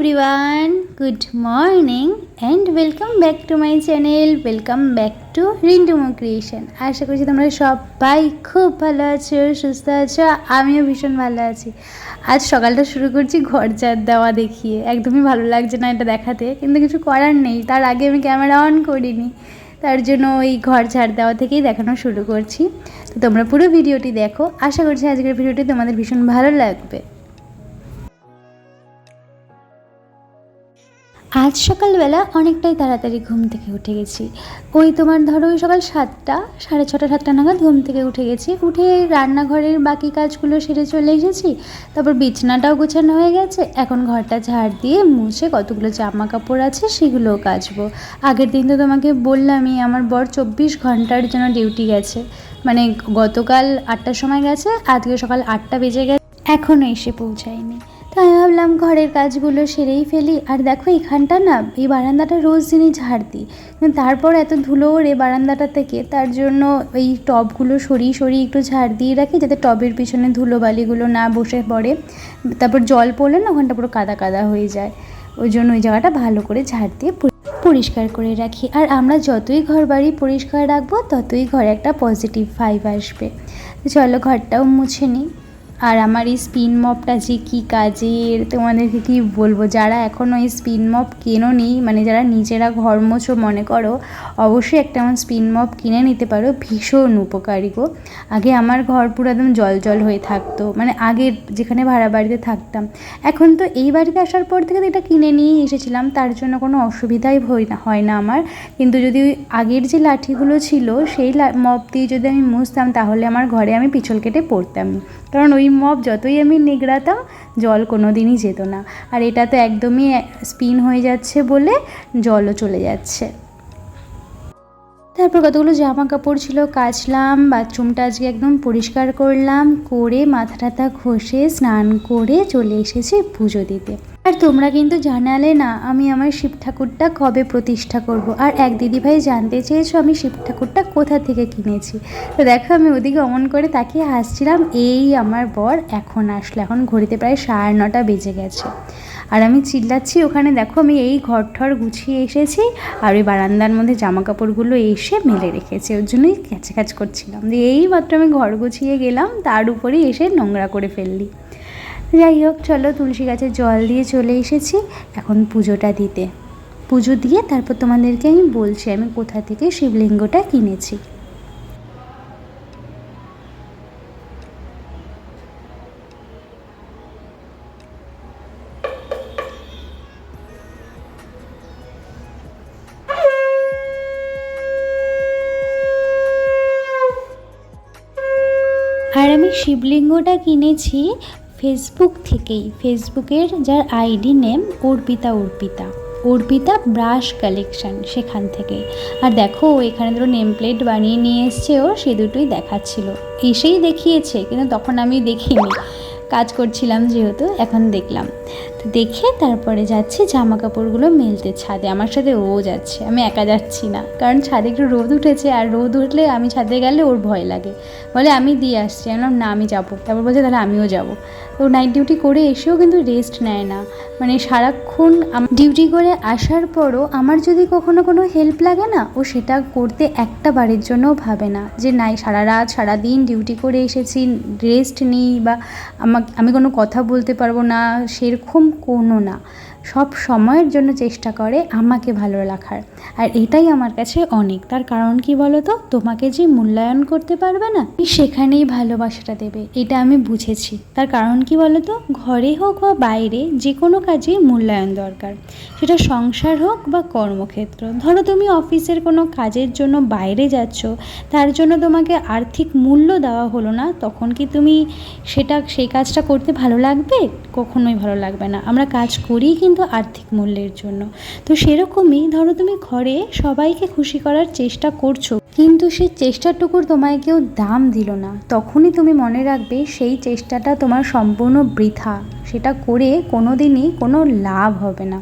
Everyone, good morning and welcome back to my channel. Welcome back to Rintumo creation. আশা করছি তোমরা সবাই খুব ভালো আছো, সুস্থ আছো। আমিও ভীষণ ভালো আছি। আজ সকালটা শুরু করছি ঘর ঝাড় দেওয়া দেখিয়ে। একদমই ভালো লাগছে না এটা দেখাতে, কিন্তু কিছু করার নেই। তার আগে আমি ক্যামেরা অন করিনি, তার জন্য ওই ঘর ঝাড় দেওয়া থেকেই দেখানো শুরু করছি। তো তোমরা পুরো ভিডিওটি দেখো। আশা করছি আজকের ভিডিওটি তোমাদের ভীষণ ভালো লাগবে। আজ সকালবেলা অনেকটাই তাড়াতাড়ি ঘুম থেকে উঠে গেছি। ওই তোমার ধরো ওই সকাল 7টা, 6:30, 7টা নাগাদ ঘুম থেকে উঠে গেছি। উঠে রান্নাঘরের বাকি কাজগুলো সেরে চলে এসেছি। তারপর বিছানাটাও গোছানো হয়ে গেছে। এখন ঘরটা ঝাড় দিয়ে মুছে কতগুলো জামা কাপড় আছে সেগুলোও কাচবো। আগের দিন তো তোমাকে বললামই আমার বর 24 ঘন্টার জন্য ডিউটি গেছে। মানে গতকাল 8টার সময় গেছে, আজকে সকাল 8টা বেজে গেছে, এখনও এসে পৌঁছায়নি। তাই ভাবলাম ঘরের কাজগুলো সেরেই ফেলি। আর দেখো এখানটা না, এই বারান্দাটা রোজ দিনই ঝাড় দিই, কিন্তু তারপর এত ধুলো ওড়ে বারান্দাটা থেকে, তার জন্য ওই টবগুলো সরিয়ে সরিয়ে একটু ঝাড় দিয়ে রাখি, যাতে টবের পিছনে ধুলোবালিগুলো না বসে পড়ে। তারপর জল পড়লে না ওখানটা পুরো কাদা কাদা হয়ে যায়। ওই জন্য ওই জায়গাটা ভালো করে ঝাড় দিয়ে পরিষ্কার করে রাখি। আর আমরা যতই ঘর বাড়ি পরিষ্কার রাখবো ততই ঘরে একটা পজিটিভ ভাইব আসবে। চলো ঘরটাও মুছে নিই। আর আমার এই স্পিন মপটা যে কী কাজের, তোমাদেরকে কী বলবো। যারা এখনও এই স্পিন মপ কেনোনি, মানে যারা নিজেরা ঘর মোছো মনে করো, অবশ্যই একটা আমার স্পিন মপ কিনে নিতে পারো। ভীষণ উপকারী গো। আগে আমার ঘর পুরো একদম জল জল হয়ে থাকতো, মানে আগের যেখানে ভাড়া বাড়িতে থাকতাম। এখন তো এই বাড়িতে আসার পর থেকে তো এটা কিনে নিয়েই এসেছিলাম, তার জন্য কোনো অসুবিধাই হয় না আমার। কিন্তু যদি আগের যে লাঠিগুলো ছিল সেই মপ দিয়ে যদি আমি মুছতাম, তাহলে আমার ঘরে আমি পিছল কেটে পড়তাম। কারণ ওই মপ যতই আমি নিগড়াতাম, জল কোনো দিনই যেত না। আর এটা তো একদমই স্পিন হয়ে যাচ্ছে বলে জলও চলে যাচ্ছে। তারপর কতগুলো জামা কাপড় ছিল, কাচলাম। বাথরুমটা আজকে একদম পরিষ্কার করলাম, করে মাথা টাথা ঘষে স্নান করে চলে এসেছি পুজো দিতে। আর তোমরা কিন্তু জানালে না আমি আমার শিব ঠাকুরটা কবে প্রতিষ্ঠা করব। আর এক দিদিভাই জানতে চেয়েছো আমি শিব ঠাকুরটা কোথা থেকে কিনেছি। তো দেখো আমি ওদিকে অমন করে তাকিয়ে হাসছিলাম। এই আমার বর এখন আসলো, এখন ঘড়িতে প্রায় 9:30 বেজে গেছে। আর আমি চিল্লাচ্ছি ওখানে, দেখো আমি এই ঘর ঠর গুছিয়ে এসেছি, আর ওই বারান্দার মধ্যে জামা কাপড়গুলো এসে মেলে রেখেছি, ওর জন্যই ক্যাচ করছিলাম যে এই মাত্র আমি ঘর গুছিয়ে গেলাম, তার উপরেই এসে নোংরা করে ফেললি। যাই হোক, চলো তুলসী গাছে জল দিয়ে চলে এসেছি এখন পুজোটা দিতে। পুজো দিয়ে তারপর তোমাদেরকে আমি বলছি আমি কোথা থেকে শিবলিঙ্গটা কিনেছি। আর আমি শিবলিঙ্গটা কিনেছি ফেসবুক থেকেই। ফেসবুকের যার ID name Arpita brush collection, সেখান থেকে। আর দেখো এখানে ধরো নেম প্লেট বানিয়ে নিয়ে এসছে, ও সে দুটোই দেখাচ্ছিল, এসেই দেখিয়েছে, কিন্তু তখন আমি দেখিনি, কাজ করছিলাম যেহেতু। এখন দেখলাম, তো দেখে তারপরে যাচ্ছি জামা কাপড়গুলো মেলতে ছাদে। আমার সাথে ও যাচ্ছে, আমি একা যাচ্ছি না, কারণ ছাদে একটু রোদ উঠেছে, আর রোদ উঠলে আমি ছাদে গেলে ওর ভয় লাগে, বলে আমি দিয়ে আসছি। আমি বললাম না আমি যাবো। তারপর বলছে তাহলে আমিও যাবো। তো নাইট ডিউটি করে এসেও কিন্তু রেস্ট নেয় না, মানে সারাক্ষণ ডিউটি করে আসার পরও আমার যদি কখনো কোনো হেল্প লাগে না, ও সেটা করতে একটা বারের জন্যও ভাবে না যে নাই সারা রাত সারাদিন ডিউটি করে এসেছি, রেস্ট নিই, বা আমি কোনো কথা বলতে পারবো না, সেরকম কোনো না। সব সময়ের জন্য চেষ্টা করে আমাকে ভালো রাখার। আর এটাই আমার কাছে অনেক। তার কারণ কি বলো তো, তোমাকে যে মূল্যায়ন করতে পারবে না, সেখানেই ভালোবাসাটা দেবে, এটা আমি বুঝেছি। তার কারণ কি বলো তো, ঘরে হোক বা বাইরে যে কোনো কাজে মূল্যায়ন দরকার, সেটা সংসার হোক বা কর্মক্ষেত্র। ধরো তুমি অফিসের কোনো কাজের জন্য বাইরে যাচ্ছ, তার জন্য তোমাকে আর্থিক মূল্য দেওয়া হলো না, তখন কি তুমি সেই কাজটা করতে ভালো লাগবে? কখনোই ভালো লাগবে না। আমরা কাজ করি কিন্তু আর্থিক মূল্যের জন্য। তো সেরকমই ধরো তুমি ঘরে সবাইকে খুশি করার চেষ্টা করছো, কিন্তু সেই চেষ্টাটুকুর তোমায় কেউ দাম দিল না, তখনই তুমি মনে রাখবে সেই চেষ্টাটা তোমার সম্পূর্ণ বৃথা, সেটা করে কোনো দিনই কোনো লাভ হবে না।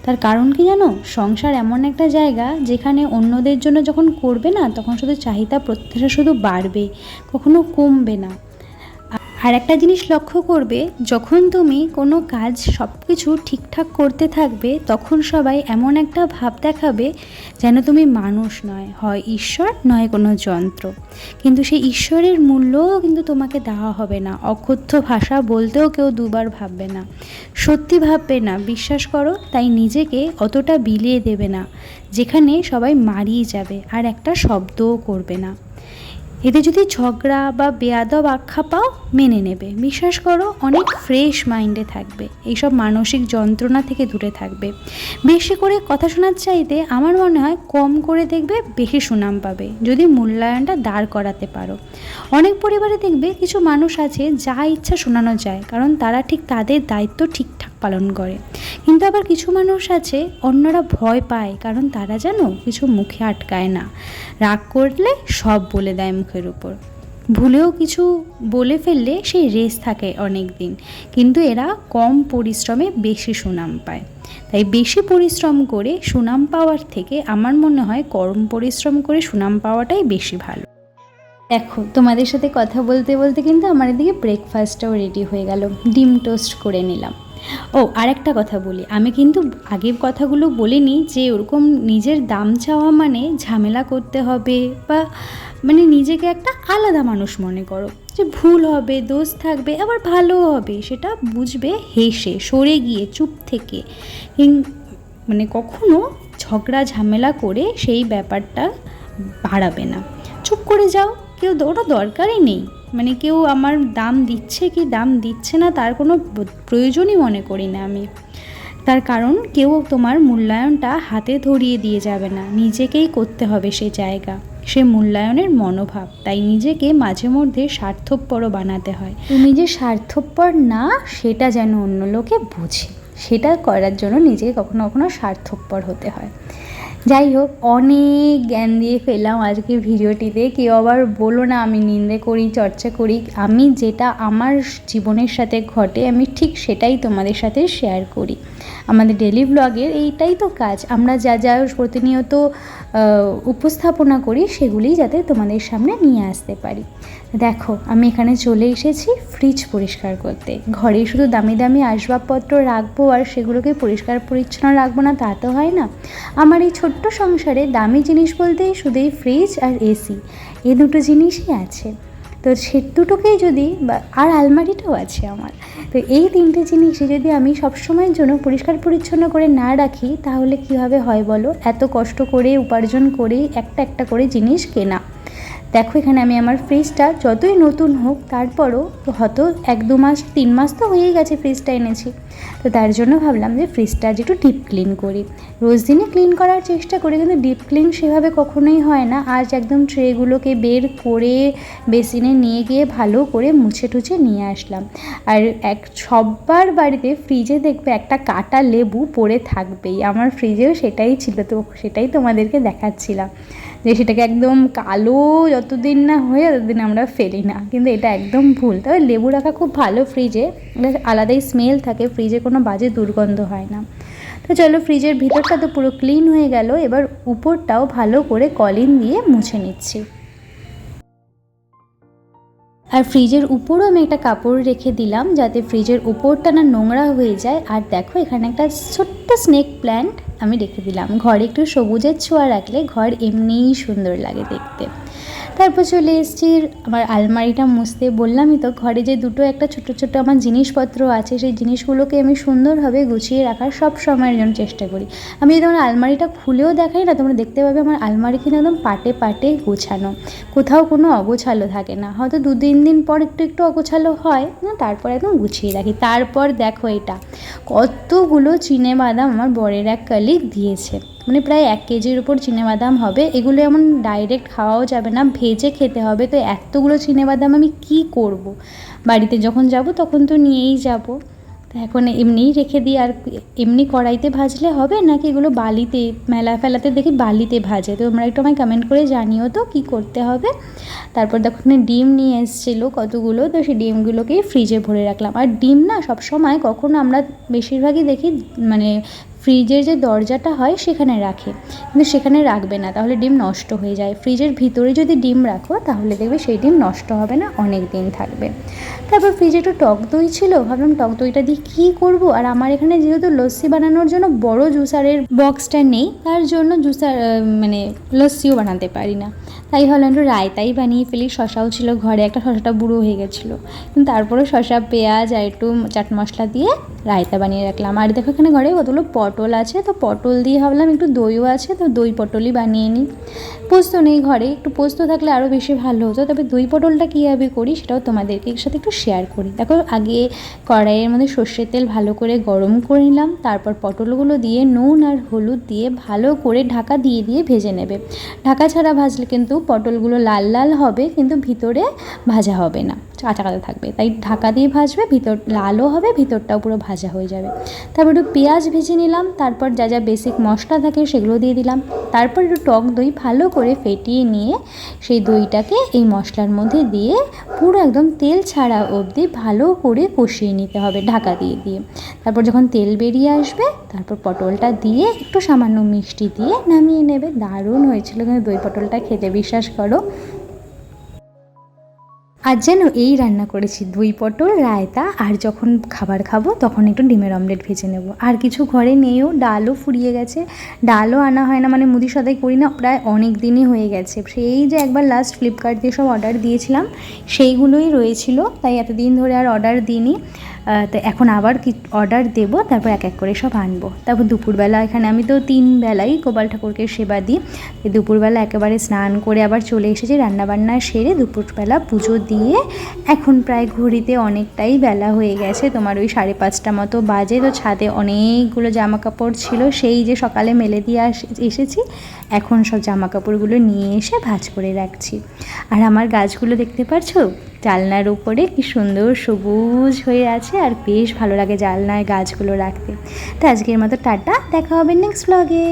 তার কারণ কি জানো, সংসার এমন একটা জায়গা যেখানে অন্যদের জন্য যখন করবে না, তখন শুধু চাহিদা প্রত্যাশা শুধু বাড়বে, কখনো কমবে না। আর একটা জিনিস লক্ষ্য করবে, যখন তুমি কোনো কাজ সব কিছু ঠিকঠাক করতে থাকবে তখন সবাই এমন একটা ভাব দেখাবে যেন তুমি মানুষ নয়, হয় ঈশ্বর নয় কোনো যন্ত্র। কিন্তু সেই ঈশ্বরের মূল্যও কিন্তু তোমাকে দেওয়া হবে না। অকথ্য ভাষা বলতেও কেউ দুবার ভাববে না, সত্যি ভাববে না, বিশ্বাস করো। তাই নিজেকে অতটা বিলিয়ে দেবে না যেখানে সবাই মারিয়ে যাবে আর একটা শব্দও করবে না। এতে যদি ঝগড়া বা বেয়াদব আখ্যা পাও মেনে নেবে, বিশ্বাস করো অনেক ফ্রেশ মাইন্ডে থাকবে, এইসব মানসিক যন্ত্রণা থেকে দূরে থাকবে। বেশি করে কথা শোনার চাইতে আমার মনে হয় কম করে দেখবে বেশি সুনাম পাবে যদি মূল্যায়নটা দাঁড় করাতে পারো। অনেক পরিবারে দেখবে কিছু মানুষ আছে যা ইচ্ছা শোনানো যায়, কারণ তারা ঠিক তাদের দায়িত্ব ঠিকঠাক পালন করে। কিন্তু আবার কিছু মানুষ আছে অন্যরা ভয় পায়, কারণ তারা যেন কিছু মুখে আটকায় না, রাগ করলে সব বলে দেয় মুখের উপর। ভুলেও কিছু বলে ফেললে সেই রেস থাকে অনেক দিন, কিন্তু এরা কম পরিশ্রমে বেশি সুনাম পায়। তাই বেশি পরিশ্রম করে সুনাম পাওয়ার থেকে আমার মনে হয় কম পরিশ্রম করে সুনাম পাওয়াটাই বেশি ভালো। দেখো, তোমাদের সাথে কথা বলতে বলতে কিন্তু আমার এদিকে ব্রেকফাস্টটাও রেডি হয়ে গেল, ডিম টোস্ট করে নিলাম। ও আরেকটা কথা বলি, আমি কিন্তু আগের কথাগুলো বলিনি যে ওরকম নিজের দাম চাওয়া মানে ঝামেলা করতে হবে বা মানে নিজেকে একটা আলাদা মানুষ মনে করো, যে ভুল হবে, দোষ থাকবে, আবার ভালোও হবে, সেটা বুঝবে হেসে সরে গিয়ে চুপ থেকে। মানে কখনো ঝগড়া ঝামেলা করে সেই ব্যাপারটা বাড়াবে না, চুপ করে যাও। কেউ ওটা দরকারই নেই, মানে কেউ আমার দাম দিচ্ছে কি দাম দিচ্ছে না তার কোনো প্রয়োজনই মনে করি না আমি। তার কারণ কেউ তোমার মূল্যায়নটা হাতে ধরিয়ে দিয়ে যাবে না, নিজেকেই করতে হবে সে জায়গা, সে মূল্যায়নের মনোভাব। তাই নিজেকে মাঝে মধ্যে স্বার্থপরও বানাতে হয়। তুমি যে স্বার্থপর না সেটা যেন অন্য লোকে বুঝে, সেটা করার জন্য নিজেকে কখনো কখনো স্বার্থপর হতে হয়। যাই হোক, অনেক জ্ঞান দিয়ে ফেললাম আজকে ভিডিওটিতে। কেউ আবার বলো না আমি নিন্দে করি, চর্চা করি। আমি যেটা আমার জীবনের সাথে ঘটে আমি ঠিক সেটাই তোমাদের সাথে শেয়ার করি। আমাদের ডেলি ব্লগের এইটাই তো কাজ, আমরা যা যা প্রতিনিয়ত উপস্থাপনা করি সেগুলি যাতে তোমাদের সামনে নিয়ে আসতে পারি। দেখো, আমি এখানে চলে এসেছি ফ্রিজ পরিষ্কার করতে। ঘরে শুধু দামি দামি আসবাবপত্র রাখবো আর সেগুলোকে পরিষ্কার পরিচ্ছন্ন রাখবো না, তা তো হয় না। আমার এই ছোট্ট সংসারে দামি জিনিস বলতে শুধু এই ফ্রিজ আর এসি, এই দুটো জিনিসই আছে। তো সে দুটোকেই যদি আর আলমারিটাও আছে আমার, তো এই তিনটে জিনিসই যদি আমি সবসময়ের জন্য পরিষ্কার পরিচ্ছন্ন করে না রাখি তাহলে কীভাবে হয় বলো? এত কষ্ট করে উপার্জন করে একটা একটা করে জিনিস কেনা। দেখো, এখানে আমি আমার ফ্রিজটা যতই নতুন হোক তারপরও হয়তো 1-2 মাস 3 মাস তো হয়েই গেছে ফ্রিজটা এনেছি, তো তার জন্য ভাবলাম যে ফ্রিজটা একটু ডিপ ক্লিন করি। রোজ দিনই ক্লিন করার চেষ্টা করি, কিন্তু ডিপ ক্লিন সেভাবে কখনোই হয় না। আজ একদম ট্রেগুলোকে বের করে বেসিনে নিয়ে গিয়ে ভালো করে মুছে টুছে নিয়ে আসলাম। আর সবার বাড়িতে ফ্রিজে দেখবে একটা কাটা লেবু পড়ে থাকবেই, আমার ফ্রিজেও সেটাই ছিল, তো সেটাই তোমাদেরকে দেখাচ্ছিলাম যে সেটাকে একদম কালো যতদিন না হয়ে ততদিন আমরা ফেলি না, কিন্তু এটা একদম ভুল। তবে লেবু রাখা খুব ভালো ফ্রিজে, আলাদাই স্মেল থাকে, ফ্রিজে কোনো বাজে দুর্গন্ধ হয় না। তো চলো, ফ্রিজের ভিতরটা তো পুরো ক্লিন হয়ে গেল, এবার উপরটাও ভালো করে কলিন দিয়ে মুছে নিচ্ছি। আর ফ্রিজের উপরও আমি একটা কাপড় রেখে দিলাম যাতে ফ্রিজের উপরটা না নোংরা হয়ে যায়। আর দেখো, এখানে একটা ছোট্ট স্নেক প্ল্যান্ট আমি রেখে দিলাম। ঘরে একটু সবুজের ছোঁয়া রাখলে ঘর এমনিই সুন্দর লাগে দেখতে। তারপর চলে এসেছি আমার আলমারিটা মুছতে। বললামই তো, ঘরে যে দুটো একটা ছোটো ছোটো আমার জিনিসপত্র আছে সেই জিনিসগুলোকে আমি সুন্দরভাবে গুছিয়ে রাখার সব সময়ের জন্য চেষ্টা করি। আমি যদি আমার আলমারিটা খুলেও দেখাই না, তোমরা দেখতে পাবে আমার আলমারি কিন্তু একদম পাটে পাটে গোছানো, কোথাও কোনো অগোছালো থাকে না। হয়তো 2-3 দিন পর একটু একটু অগোছালো হয় না, তারপর একদম গুছিয়ে রাখি। তারপর দেখো, এটা কতগুলো চিনেবাদাম আমার বরের এক কলিগ দিয়েছে, মানে প্রায় 1 কেজির উপর চিনেবাদাম হবে। এগুলো এমন ডাইরেক্ট খাওয়াও যাবে না, ভেজে খেতে হবে। তো এতগুলো চিনেবাদাম আমি কি করব? বাড়িতে যখন যাব তখন তো নিয়েই যাব, তো এখন এমনিই রেখে দিই। আর এমনি কড়াইতে ভাজলে হবে নাকি এগুলো বালিতে, মেলা ফেলাতে দেখি বালিতে ভাজে, তো তোমরা একটু আমায় কমেন্ট করে জানিও তো কী করতে হবে। তারপর দেখো, এখানে ডিম নিয়ে এসেছিলো কতগুলো, তো সেই ডিমগুলোকেই ফ্রিজে ভরে রাখলাম। আর ডিম না সব সময় কখনো আমরা বেশিরভাগই দেখি মানে ফ্রিজের যে দরজাটা হয় সেখানে রাখে, কিন্তু সেখানে রাখবে না, তাহলে ডিম নষ্ট হয়ে যায়। ফ্রিজের ভিতরে যদি ডিম রাখো তাহলে দেখবে সেই ডিম নষ্ট হবে না, অনেক দিন থাকবে। তারপর ফ্রিজে একটু টক দই ছিল, ভাবলাম টক দইটা দিয়ে কী করবো। আর আমার এখানে যেহেতু লস্যি বানানোর জন্য বড় জুসারের বক্সটা নেই, তার জন্য জুসার মানে লস্যিও বানাতে পারি না, তাই হলো একটু রায়তাই বানিয়ে ফেলি। শশাও ছিল ঘরে, একটা শশাটা বুড়ো হয়ে গেছিলো, কিন্তু তারপরে শশা, পেঁয়াজ আর একটু চাট মশলা দিয়ে রায়তা বানিয়ে রাখলাম। আর দেখো এখানে ঘরে কতগুলো পটল আছে, তো পটল দিয়ে ভাবলাম একটু দইও আছে, তো দই পটলই বানিয়ে নিই। পোস্ত নেই ঘরে, একটু পোস্ত থাকলে আরও বেশি ভালো হতো। তবে দই পটলটা কীভাবে করি সেটাও তোমাদেরকে সাথে একটু শেয়ার করি। দেখো আগে কড়াইয়ের মধ্যে সর্ষের তেল ভালো করে গরম করে নিলাম, তারপর পটলগুলো দিয়ে নুন আর হলুদ দিয়ে ভালো করে ঢাকা দিয়ে দিয়ে ভেজে নেবে। ঢাকা ছাড়া ভাজলে কিন্তু পটলগুলো লাল লাল হবে, কিন্তু ভিতরে ভাজা হবে না, কাঁচা কাঁচা থাকবে। তাই ঢাকা দিয়ে ভাজবে, ভিতর লালও হবে, ভিতরটাও পুরো ভাজা হয়ে যাবে। তারপর একটু পেঁয়াজ ভেজে নিলাম, তারপর যা যা বেসিক মশলা থাকে সেগুলো দিয়ে দিলাম। তারপর একটু টক দই ভালো করে ফেটিয়ে নিয়ে সেই দইটাকে এই মশলার মধ্যে দিয়ে পুরো একদম তেল ছাড়া অবধি ভালো করে কষিয়ে নিতে হবে ঢাকা দিয়ে দিয়ে। তারপর যখন তেল বেরিয়ে আসবে তারপর পটলটা দিয়ে একটু সামান্য মিষ্টি দিয়ে নামিয়ে নেবে। দারুণ হয়েছিল কিন্তু দই পটলটা খেতে, বিশ্বাস করো। আজ যেন এই রান্না করেছি, দই পটল, রায়তা, আর যখন খাবার খাবো তখন একটু ডিমের অমলেট ভেজে নেব। আর কিছু ঘরে নেইও, ডালও ফুরিয়ে গেছে, ডালও আনা হয় না, মানে মুদি সদাই করি না, প্রায় অনেক দিনই হয়ে গেছে। সেই যে একবার লাস্ট ফ্লিপকার্ট দিয়ে সব অর্ডার দিয়েছিলাম সেইগুলোই রয়েছিল, তাই এতদিন ধরে আর অর্ডার দিইনি। তো এখন আবার কি অর্ডার দেবো, তারপর এক এক করে সব আনবো। তারপর দুপুরবেলা এখানে আমি তো 3 বেলাই গোপাল ঠাকুরকে সেবা দিই। দুপুরবেলা একেবারে স্নান করে আবার চলে এসেছি, রান্নাবান্না সেরে দুপুরবেলা পুজো দিয়ে এখন প্রায় ঘড়িতে অনেকটাই বেলা হয়ে গেছে, তোমার ওই 5:30 মতো বাজে। তো ছাদে অনেকগুলো জামা কাপড় ছিল, সেই যে সকালে মেলে দিয়ে এসেছি, এখন সব জামা কাপড়গুলো নিয়ে এসে ভাঁজ করে রাখছি। আর আমার গাছগুলো দেখতে পাচ্ছো জানলার উপরে কি সুন্দর সবুজ হয়ে আছে, আর বেশ ভালো লাগে জানলায় গাছগুলো রাখতে। তো আজকের মতো টাটা, দেখা হবে নেক্সট ব্লগে।